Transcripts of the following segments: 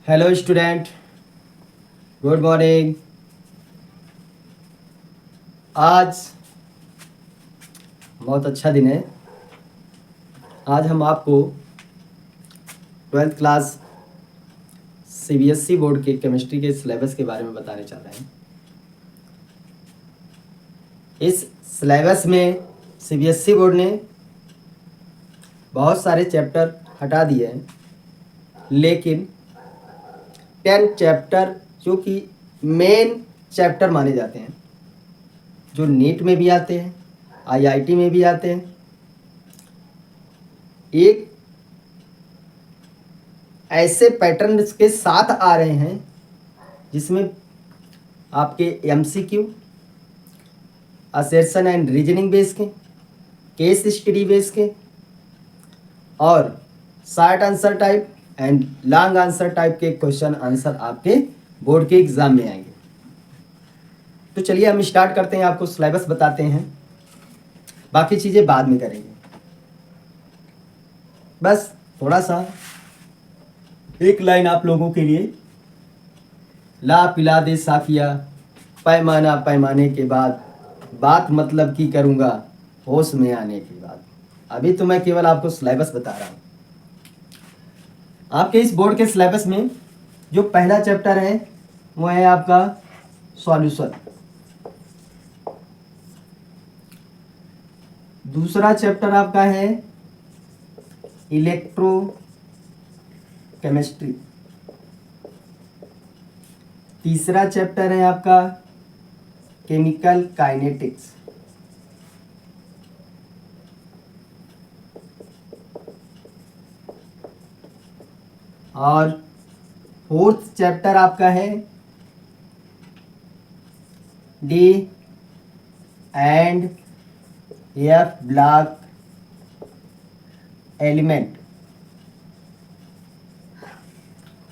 Hello student, good morning. आज बहुत अच्छा दिन है। आज हम आपको 12th क्लास सीबीएसई बोर्ड के केमिस्ट्री के सिलेबस के बारे में बताने जा रहे हैं। इस सिलेबस में सीबीएसई बोर्ड ने बहुत सारे चैप्टर हटा दिए हैं, लेकिन 10 चैप्टर जो कि मेन चैप्टर माने जाते हैं, जो नीट में भी आते हैं, आईआईटी में भी आते हैं, एक ऐसे पैटर्न के साथ आ रहे हैं जिसमें आपके MCQ, assertion and reasoning base के, केस स्टडी बेस के और short answer type and long answer type के क्वेश्चन आंसर आपके बोर्ड के एग्जाम में आएंगे। तो चलिए हम स्टार्ट करते हैं, आपको सिलेबस बताते हैं, बाकी चीज़ें बाद में करेंगे। बस थोड़ा सा एक लाइन आप लोगों के लिए, ला पिला दे साफिया पैमाना पैमाने के बाद, बात मतलब की करूँगा होश में आने के बाद। अभी तो मैं केवल आपको सिलेबस बता रहा हूँ। आपके इस बोर्ड के सिलेबस में जो पहला चैप्टर है वो है आपका सॉल्यूशन। दूसरा चैप्टर आपका है इलेक्ट्रो केमिस्ट्री। तीसरा चैप्टर है आपका केमिकल काइनेटिक्स। और फोर्थ चैप्टर आपका है D and F block element.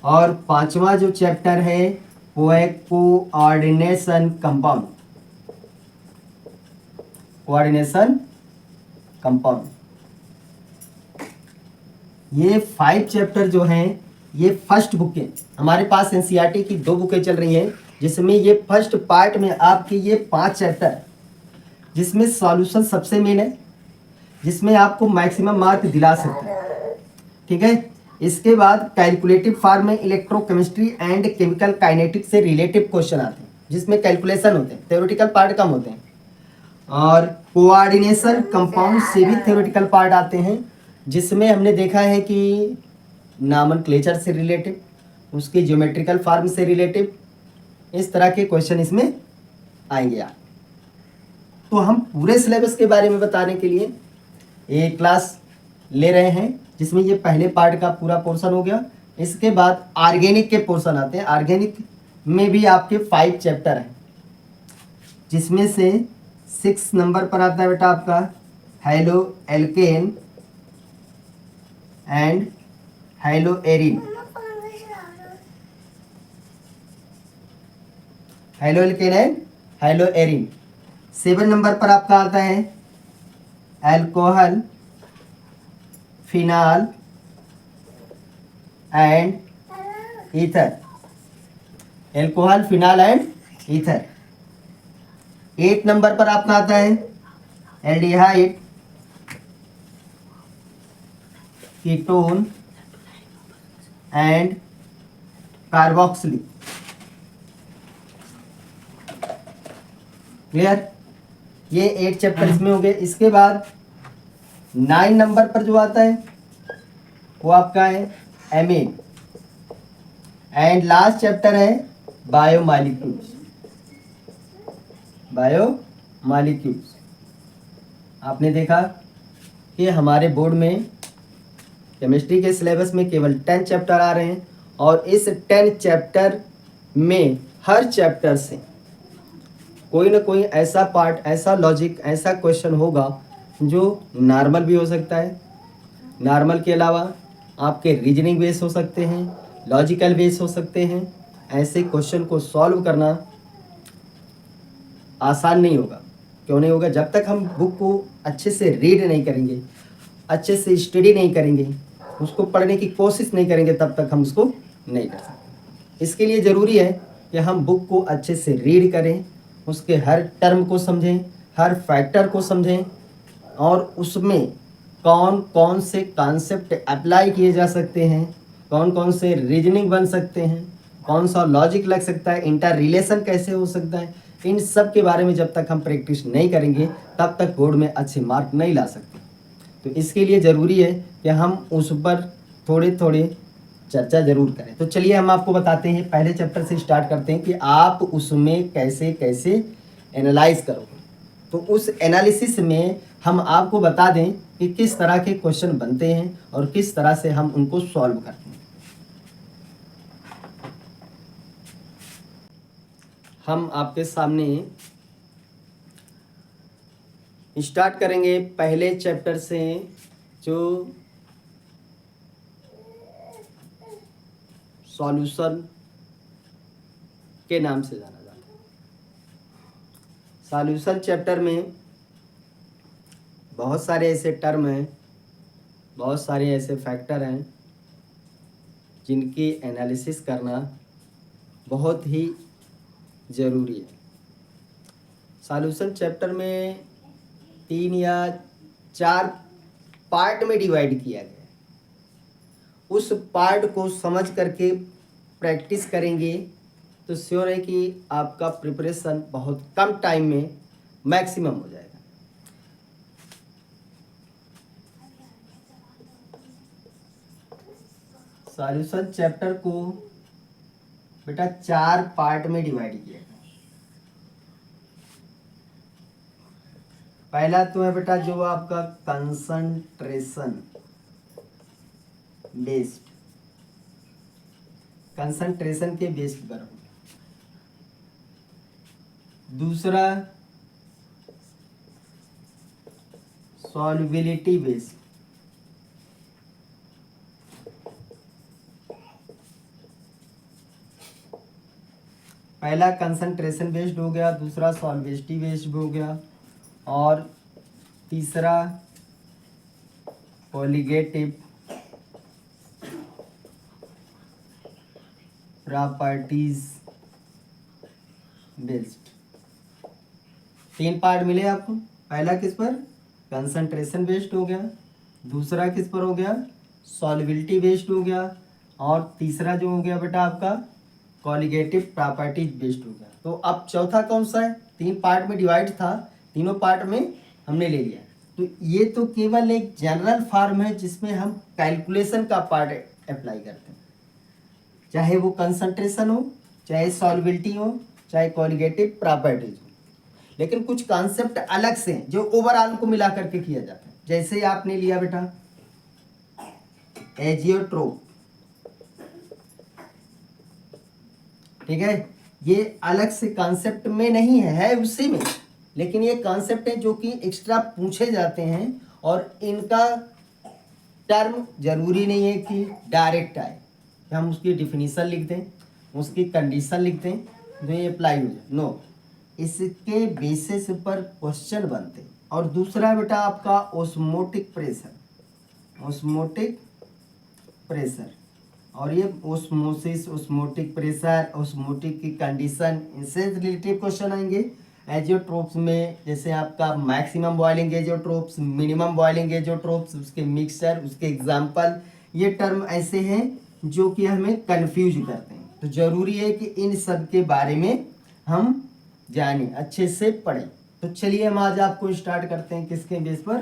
और पांचवा जो चैप्टर है वो है कोऑर्डिनेशन कंपाउंड। Coordination compound. ये 5 चैप्टर जो हैं ये फर्स्ट बुकें हमारे पास एनसीईआरटी की 2 बुकें चल रही हैं, जिसमें ये फर्स्ट पार्ट में आपके ये 5 चैप्टर, जिसमें सॉल्यूशन सबसे मेन है, जिसमें आपको मैक्सिमम मार्क दिला सकते हैं। ठीक है। इसके बाद कैलकुलेटिव फॉर्म में इलेक्ट्रोकेमिस्ट्री एंड केमिकल काइनेटिक्स से रिलेटिव क्वेश्चन आते हैं, जिसमें कैलकुलेशन होते हैं, थ्योरेटिकल पार्ट कम होते हैं। और कोऑर्डिनेशन कंपाउंड से भी थ्योरेटिकल पार्ट आते हैं, जिसमें हमने देखा है कि नॉमेनक्लेचर से रिलेटिव, उसके ज्योमेट्रिकल फॉर्म से रिलेटिव, इस तरह के क्वेश्चन इसमें आएंगे। आप तो हम पूरे सिलेबस के बारे में बताने के लिए एक क्लास ले रहे हैं, जिसमें ये पहले पार्ट का पूरा पोर्शन हो गया। इसके बाद ऑर्गेनिक के पोर्शन आते हैं। ऑर्गेनिक में भी आपके 5 चैप्टर हैं, जिसमें से 6 नंबर पर आता है बेटा आपका haloalkane and haloarene. Haloalkane and haloarene. 7 number पर आपका आता है alcohol, phenol and ether. Alcohol, phenol and ether. 8 number पर आपका आता है aldehyde, ketone and carboxylic. Clear? ये 8 चैप्टर इसमें हो गए। इसके बाद 9 नंबर पर जो आता है वो आपका है एमीन एंड लास्ट चैप्टर है बायोमॉलिक्यूल्स। बायोमॉलिक्यूल्स। आपने देखा कि हमारे बोर्ड में केमिस्ट्री के सिलेबस में केवल 10 चैप्टर आ रहे हैं, और इस 10 चैप्टर में हर चैप्टर से कोई ना कोई ऐसा पार्ट, ऐसा लॉजिक, ऐसा क्वेश्चन होगा जो नॉर्मल भी हो सकता है। नॉर्मल के अलावा आपके रीजनिंग बेस हो सकते हैं, लॉजिकल बेस हो सकते हैं। ऐसे क्वेश्चन को सॉल्व करना आसान नहीं होगा। क्यों नहीं होगा? जब तक हम बुक को अच्छे से रीड नहीं करेंगे, अच्छे से स्टडी नहीं करेंगे, उसको पढ़ने की कोशिश नहीं करेंगे, तब तक हम उसको नहीं कर सकते। इसके लिए ज़रूरी है कि हम बुक को अच्छे से रीड करें, उसके हर टर्म को समझें, हर फैक्टर को समझें और उसमें कौन कौन से कॉन्सेप्ट अप्लाई किए जा सकते हैं, कौन कौन से रीजनिंग बन सकते हैं, कौन सा लॉजिक लग सकता है, इंटर रिलेशन कैसे हो सकता है, इन सब के बारे में जब तक हम प्रैक्टिस नहीं करेंगे तब तक बोर्ड में अच्छे मार्क नहीं ला सकते। तो इसके लिए ज़रूरी है कि हम उस पर थोड़े थोड़े चर्चा ज़रूर करें। तो चलिए हम आपको बताते हैं, पहले चैप्टर से स्टार्ट करते हैं कि आप उसमें कैसे कैसे एनालाइज करोगे। तो उस एनालिसिस में हम आपको बता दें कि किस तरह के क्वेश्चन बनते हैं और किस तरह से हम उनको सॉल्व करते हैं। हम आपके सामने स्टार्ट करेंगे पहले चैप्टर से, जो सॉल्यूशन के नाम से जाना जाता है। सॉल्यूशन चैप्टर में बहुत सारे ऐसे टर्म हैं, बहुत सारे ऐसे फैक्टर हैं जिनकी एनालिसिस करना बहुत ही ज़रूरी है। सॉल्यूशन चैप्टर में 3 या 4 पार्ट में डिवाइड किया गया है। उस पार्ट को समझ करके प्रैक्टिस करेंगे तो श्योर है कि आपका प्रिपरेशन बहुत कम टाइम में मैक्सिमम हो जाएगा। सॉल्यूशन चैप्टर को बेटा 4 पार्ट में डिवाइड किया गया। पहला तो है बेटा जो आपका कंसंट्रेशन बेस्ड, कंसंट्रेशन के बेस्ड पर होगा। दूसरा सॉल्युबिलिटी बेस्ड, पहला कंसंट्रेशन बेस्ड हो गया, दूसरा सॉल्युबिलिटी बेस्ड हो गया और तीसरा कॉलिगेटिव प्रॉपर्टीज बेस्ड। 3 पार्ट मिले आपको। पहला किस पर? कंसंट्रेशन बेस्ड हो गया, दूसरा किस पर हो गया? सॉल्युबिलिटी बेस्ड हो गया और तीसरा जो हो गया बेटा आपका कॉलिगेटिव प्रॉपर्टीज बेस्ड हो गया। तो अब चौथा कौन सा है? 3 पार्ट में डिवाइड था, तीनों पार्ट में हमने ले लिया। तो ये तो केवल एक जनरल फॉर्म है जिसमें हम कैलकुलेशन का पार्ट अप्लाई करते हैं, चाहे वो कंसंट्रेशन हो, चाहे सॉल्युबिलिटी हो, चाहे कॉलिगेटिव प्रॉपर्टीज हो। लेकिन कुछ कॉन्सेप्ट अलग से हैं जो ओवरऑल को मिला करके किया जाता है। जैसे आपने लिया बेटा एजियोट्रोप, ठीक है, ये अलग से कॉन्सेप्ट में नहीं है उसी में, लेकिन ये कॉन्सेप्ट है जो कि एक्स्ट्रा पूछे जाते हैं और इनका टर्म जरूरी नहीं है कि डायरेक्ट आए, हम उसकी डिफिनीशन लिख दें, उसकी कंडीशन लिख दें तो ये अप्लाई हो जाए। नो, इसके बेसिस पर क्वेश्चन बनते हैं। और दूसरा बेटा आपका ऑस्मोटिक प्रेशर, ऑस्मोटिक प्रेशर, और ये ऑस्मोसिस, ऑस्मोटिक प्रेशर, ऑस्मोटिक की कंडीशन, इनसे रिलेटेड क्वेश्चन आएंगे। एजियोट्रोप्स में जैसे आपका maximum boiling azeotropes, minimum boiling azeotropes, उसके मिक्सचर, उसके एग्जाम्पल, ये टर्म ऐसे हैं जो कि हमें कंफ्यूज करते हैं। तो जरूरी है कि इन सब के बारे में हम जाने, अच्छे से पढ़ें। तो चलिए हम आज आपको स्टार्ट करते हैं किसके बेस पर?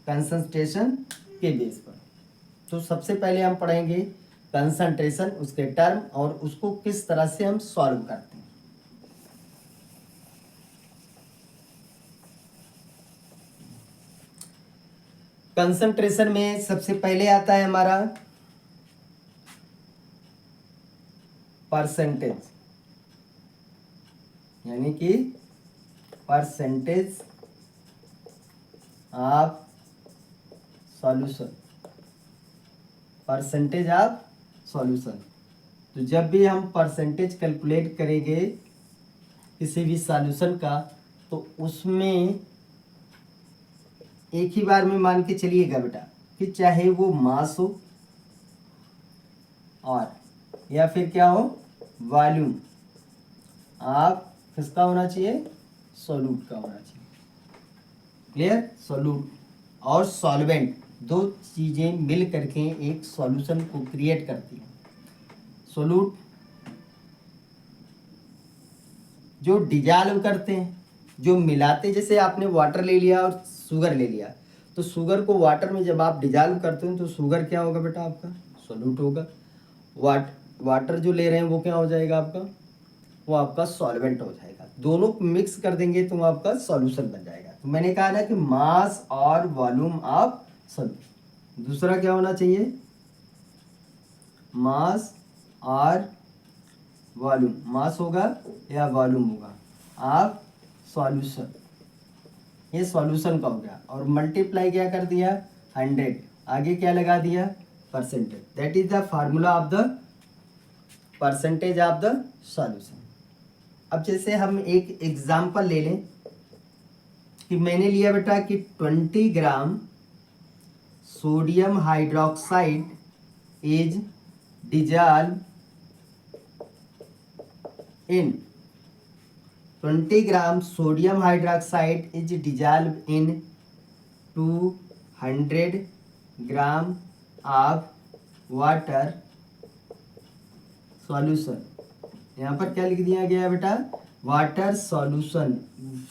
कंसंट्रेशन के बेस पर। तो सबसे पहले हम पढ़ेंगे कंसंट्रेशन, उसके टर्म और उसको किस तरह से हम सॉल्व करते हैं। कंसंट्रेशन में सबसे पहले आता है हमारा परसेंटेज, यानी कि percentage of solution, percentage of solution. तो जब भी हम परसेंटेज कैलकुलेट करेंगे किसी भी सॉल्यूशन का, तो उसमें एक ही बार में मान के चलिएगा बेटा कि चाहे वो मास हो और या फिर क्या हो, वॉल्यूम आप किसका होना चाहिए, सॉल्यूट का होना चाहिए। क्लियर, सॉल्यूट और सॉल्वेंट दो चीजें मिल करके एक सॉल्यूशन को क्रिएट करती हैं। सॉल्यूट जो डिजॉल्व करते हैं, जो मिलाते, जैसे आपने वाटर ले लिया और शुगर ले लिया, तो शुगर को वाटर में जब आप डिजॉल्व करते हो तो शुगर क्या होगा बेटा, आपका सॉल्यूट होगा। वाटर जो ले रहे हैं वो क्या हो जाएगा आपका, वो आपका सॉल्वेंट हो जाएगा। दोनों मिक्स कर देंगे तो वो आपका सॉल्यूशन बन जाएगा। तो मैंने कहा ना कि मास और वॉल्यूम ऑफ सॉल्यूट। दूसरा क्या होना चाहिए, मास और वॉल्यूम, मास होगा या वॉल्यूम होगा आप सॉल्यूशन, ये सॉल्यूशन का हो गया। और मल्टीप्लाई क्या कर दिया, 100, आगे क्या लगा दिया, percentage. That is the formula of the percentage of the solution. अब जैसे हम एक एग्जांपल ले लें कि मैंने लिया बेटा कि 20 gram sodium hydroxide is dissolve in 20 gram sodium hydroxide is dissolve in 200 gram of water solution. यहाँ पर क्या लिख दिया गया है बेटा, वाटर सॉल्यूशन।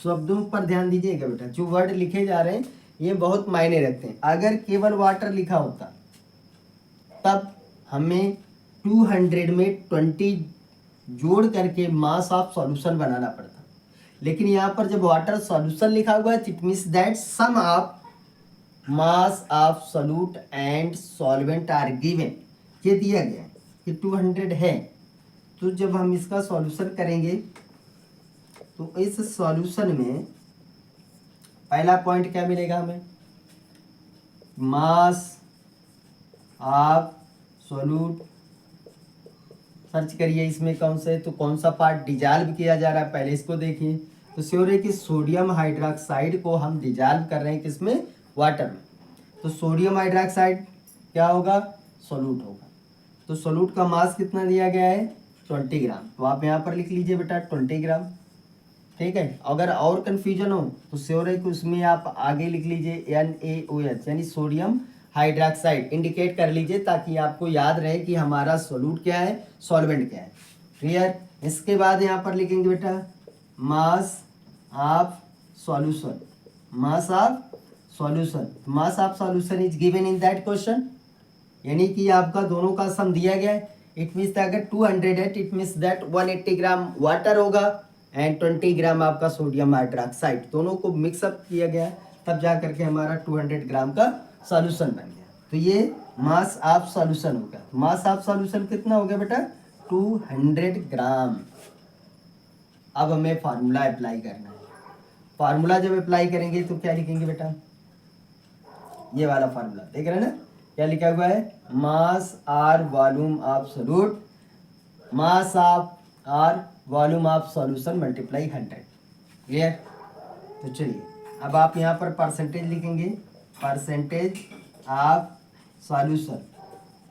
शब्दों पर ध्यान दीजिएगा बेटा, जो वर्ड लिखे जा रहे हैं ये बहुत मायने रखते हैं। अगर केवल वाटर लिखा होता तब हमें 200 में 20 जोड़ करके मास ऑफ सॉल्यूशन बनाना पड़ता, लेकिन यहाँ पर जब वाटर सॉल्यूशन लिखा हुआ है it means that sum of mass of solute and solvent are given. ये दिया गया है कि 200 है, तो जब हम इसका सॉल्यूशन करेंगे तो इस सॉल्यूशन में पहला पॉइंट क्या मिलेगा हमें, मास ऑफ सॉल्यूट। सर्च करिए इसमें कौन से, तो कौन सा पार्ट डिजॉल्व किया जा रहा है पहले इसको देखिए। तो श्योर है कि सोडियम हाइड्रोक्साइड को हम डिजॉल्व कर रहे हैं किसमें, वाटर में। तो सोडियम हाइड्रोक्साइड क्या होगा, सॉल्यूट होगा। तो सॉल्यूट का मास कितना दिया गया है, 20 ग्राम। तो आप यहाँ पर लिख लीजिए बेटा 20 ग्राम, ठीक है। अगर और कन्फ्यूजन हो तो श्योर है कि उसमें आप आगे लिख लीजिए NaOH यानी सोडियम हाइड्रोक्साइड इंडिकेट कर लीजिए, ताकि आपको याद रहे कि हमारा सोल्यूट क्या है, सॉल्वेंट क्या है। क्लियर। इसके बाद यहाँ पर लिखेंगे बेटा mass of solution, mass of solution. Mass of solution is given in that question, यानी कि आपका दोनों का सम दिया गया है। इट मीन्स अगर 200 है it means that 180 gram water होगा एंड 20 ग्राम आपका सोडियम हाइड्रोक्साइड, दोनों को मिक्सअप किया गया, तब जा करके हमारा 200 ग्राम का सॉल्यूशन बन गया। तो ये मास ऑफ सॉल्यूशन हो गया। मास ऑफ सॉल्यूशन कितना हो गया बेटा, 200 ग्राम। अब हमें फार्मूला अप्लाई करना है। फार्मूला जब अप्लाई करेंगे तो क्या लिखेंगे बेटा, ये वाला फार्मूला देख रहे हैं ना, क्या लिखा हुआ है, mass or volume of solute, mass of or volume of solution multiply 100। Clear. तो चलिए अब आप यहाँ पर परसेंटेज लिखेंगे, परसेंटेज ऑफ सॉल्यूशन।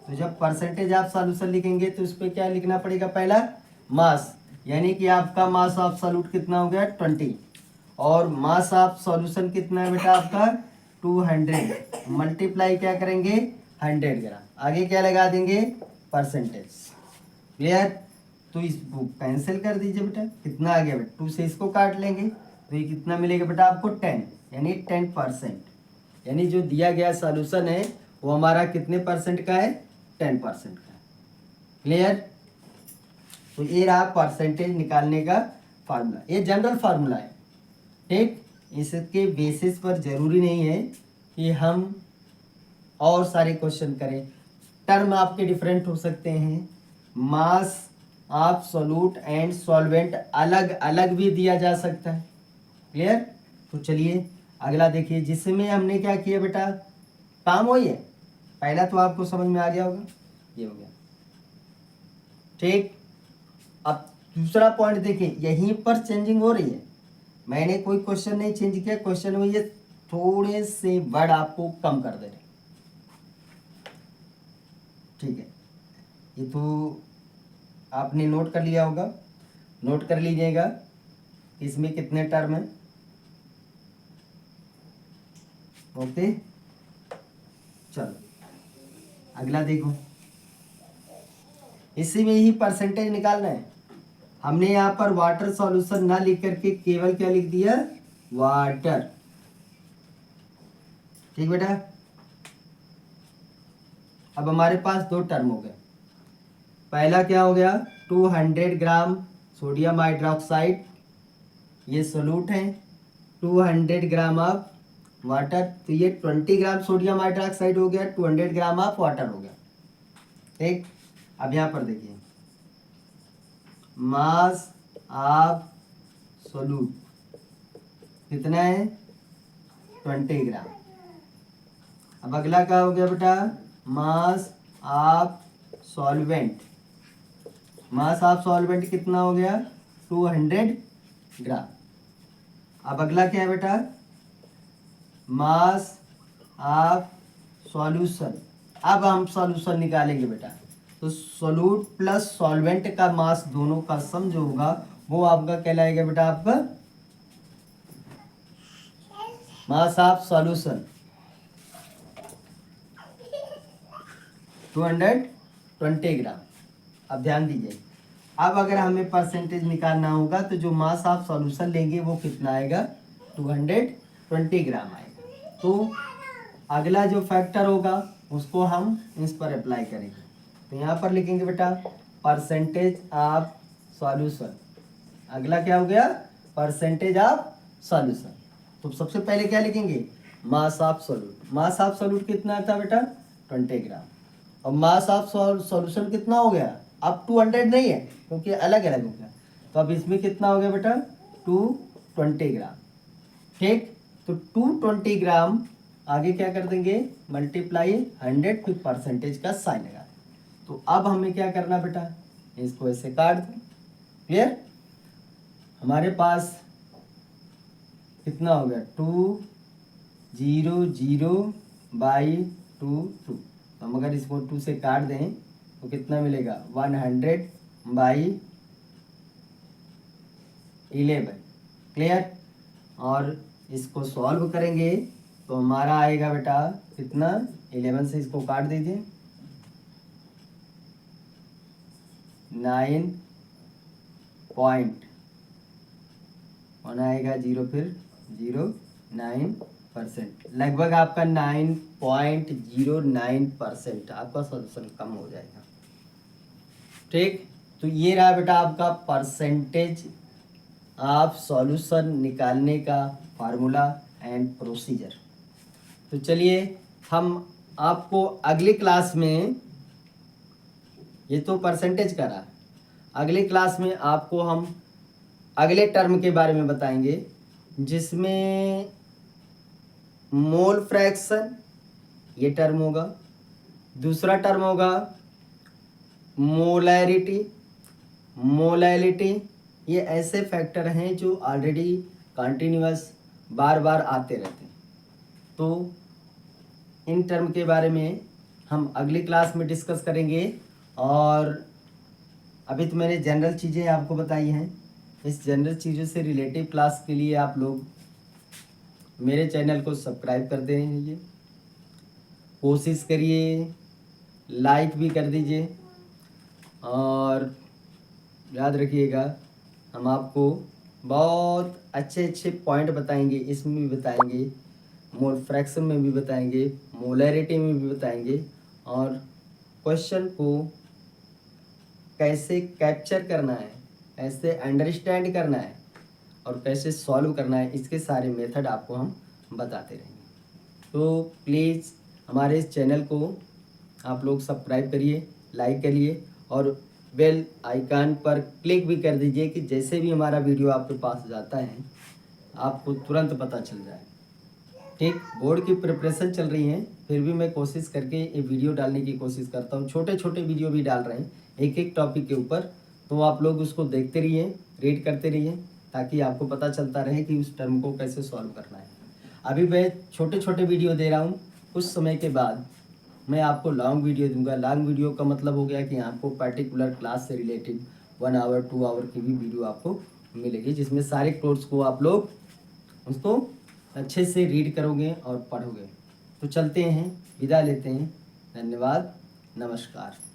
तो जब परसेंटेज ऑफ सॉल्यूशन लिखेंगे तो इस पर क्या लिखना पड़ेगा, पहला मास, यानी कि आपका मास ऑफ सॉल्यूट कितना हो गया 20, और मास ऑफ सॉल्यूशन कितना है बेटा आपका 200, मल्टीप्लाई क्या करेंगे 100 ग्राम, आगे क्या लगा देंगे परसेंटेज। क्लियर। तो इसको कैंसिल कर दीजिए बेटा, कितना आ गया बेटा, 2 से इसको काट लेंगे तो ये कितना मिलेगा बेटा आपको 10, यानी 10%, यानी जो दिया गया सॉल्यूशन है वो हमारा कितने परसेंट का है, 10% का। क्लियर। तो ये रहा परसेंटेज निकालने का फार्मूला, ये जनरल फार्मूला है, ठीक। इसके बेसिस पर जरूरी नहीं है कि हम और सारे क्वेश्चन करें, टर्म आपके डिफरेंट हो सकते हैं। मास ऑफ सॉल्यूट एंड सॉल्वेंट अलग अलग भी दिया जा सकता है। क्लियर। तो चलिए अगला देखिए, जिसमें हमने क्या किया बेटा, काम वही है, पहला तो आपको समझ में आ गया होगा, ये हो गया, ठीक। अब दूसरा पॉइंट देखिए, यहीं पर चेंजिंग हो रही है, मैंने कोई क्वेश्चन नहीं चेंज किया, क्वेश्चन में ये थोड़े से वर्ड आपको कम कर दे रहे, ठीक है। ये तो आपने नोट कर लिया होगा, नोट कर लीजिएगा इसमें कितने टर्म हैं। ओके, चलो अगला देखो, इसी में ही परसेंटेज निकालना है। हमने यहाँ पर वाटर सॉल्यूशन ना लिख करके केवल क्या लिख दिया, वाटर। ठीक बेटा, अब हमारे पास दो टर्म हो गए। पहला क्या हो गया, 200 ग्राम सोडियम हाइड्रोक्साइड, ये सोलूट है, 200 ग्राम ऑफ वाटर, तो ये 20 ग्राम सोडियम हाइड्रोक्साइड हो गया, 200 ग्राम ऑफ वाटर हो गया। ठीक, अब यहाँ पर देखिए मास ऑफ सोलूट कितना है, 20 ग्राम। अब अगला क्या हो गया बेटा, mass of solvent, mass of solvent कितना हो गया, 200 ग्राम। अब अगला क्या है बेटा, मास ऑफ सॉल्यूशन। अब हम सॉल्यूशन निकालेंगे बेटा, तो सोलूट प्लस सॉल्वेंट का मास दोनों का सम जो होगा वो आपका कहलाएगा बेटा आपका मास ऑफ सॉल्यूशन 220 ग्राम। अब ध्यान दीजिए, अब अगर हमें परसेंटेज निकालना होगा तो जो मास ऑफ सॉल्यूशन लेंगे वो कितना आएगा, 220 ग्राम आएगा। तो अगला जो फैक्टर होगा उसको हम इस पर अप्लाई करेंगे। तो यहाँ पर लिखेंगे बेटा परसेंटेज ऑफ सॉल्यूशन। अगला क्या हो गया, परसेंटेज ऑफ सॉल्यूशन। तो सबसे पहले क्या लिखेंगे, mass of solute. Mass of solute कितना था बेटा, 20 ग्राम। और मास ऑफ सॉल्यूशन कितना हो गया, अब 200 नहीं है क्योंकि अलग अलग हो गया, तो अब इसमें कितना हो गया बेटा, 220 ग्राम। ठीक, तो 220 ग्राम आगे क्या कर देंगे, मल्टीप्लाई 100, फिर परसेंटेज का साइन लगा। तो अब हमें क्या करना बेटा, इसको ऐसे काट दो। क्लियर, हमारे पास कितना हो गया, 200/2 हम अगर इसको 2 से काट दें तो कितना मिलेगा, 100/11। क्लियर, और इसको सॉल्व करेंगे तो हमारा आएगा बेटा कितना, 11 से इसको काट दीजिए, 9 पॉइंट आएगा 0, फिर 0.9%, लगभग आपका 9.09% आपका सॉल्यूशन कम हो जाएगा। ठीक, तो ये रहा बेटा आपका परसेंटेज ऑफ सॉल्यूशन निकालने का फार्मूला एंड प्रोसीजर। तो चलिए हम आपको अगली क्लास में, ये तो परसेंटेज का रहा, अगली क्लास में आपको हम अगले टर्म के बारे में बताएंगे जिसमें मोल फ्रैक्शन ये टर्म होगा, दूसरा टर्म होगा मोलैरिटी। मोलैलिटी ये ऐसे फैक्टर हैं जो ऑलरेडी कंटिन्यूअस बार बार आते रहते हैं। तो इन टर्म के बारे में हम अगली क्लास में डिस्कस करेंगे। और अभी तो मैंने जनरल चीज़ें आपको बताई हैं, इस जनरल चीज़ों से रिलेटिव क्लास के लिए आप लोग मेरे चैनल को सब्सक्राइब करते रहिए, कोशिश करिए लाइक भी कर दीजिए, और याद रखिएगा हम आपको बहुत अच्छे अच्छे पॉइंट बताएंगे, इसमें भी बताएंगे, मोल फ्रैक्शन में भी बताएंगे, मोलैरिटी में भी बताएंगे, और क्वेश्चन को कैसे कैप्चर करना है, कैसे अंडरस्टैंड करना है और कैसे सॉल्व करना है, इसके सारे मेथड आपको हम बताते रहेंगे। तो प्लीज़ हमारे इस चैनल को आप लोग सब्सक्राइब करिए, लाइक करिए और बेल आइकन पर क्लिक भी कर दीजिए कि जैसे भी हमारा वीडियो आपके पास जाता है आपको तुरंत पता चल जाए। ठीक, बोर्ड की प्रिपरेशन चल रही है, फिर भी मैं कोशिश करके ये वीडियो डालने की कोशिश करता हूँ, छोटे छोटे वीडियो भी डाल रहे हैं एक एक टॉपिक के ऊपर। तो आप लोग उसको देखते रहिए, रीड करते रहिए, ताकि आपको पता चलता रहे कि उस टर्म को कैसे सॉल्व करना है। अभी मैं छोटे छोटे वीडियो दे रहा हूँ, कुछ समय के बाद मैं आपको लॉन्ग वीडियो दूंगा। लॉन्ग वीडियो का मतलब हो गया कि आपको पर्टिकुलर क्लास से रिलेटेड 1 आवर 2 आवर की भी वीडियो आपको मिलेगी, जिसमें सारे कोर्स को आप लोग उसको अच्छे से रीड करोगे और पढ़ोगे। तो चलते हैं, विदा लेते हैं। धन्यवाद, नमस्कार।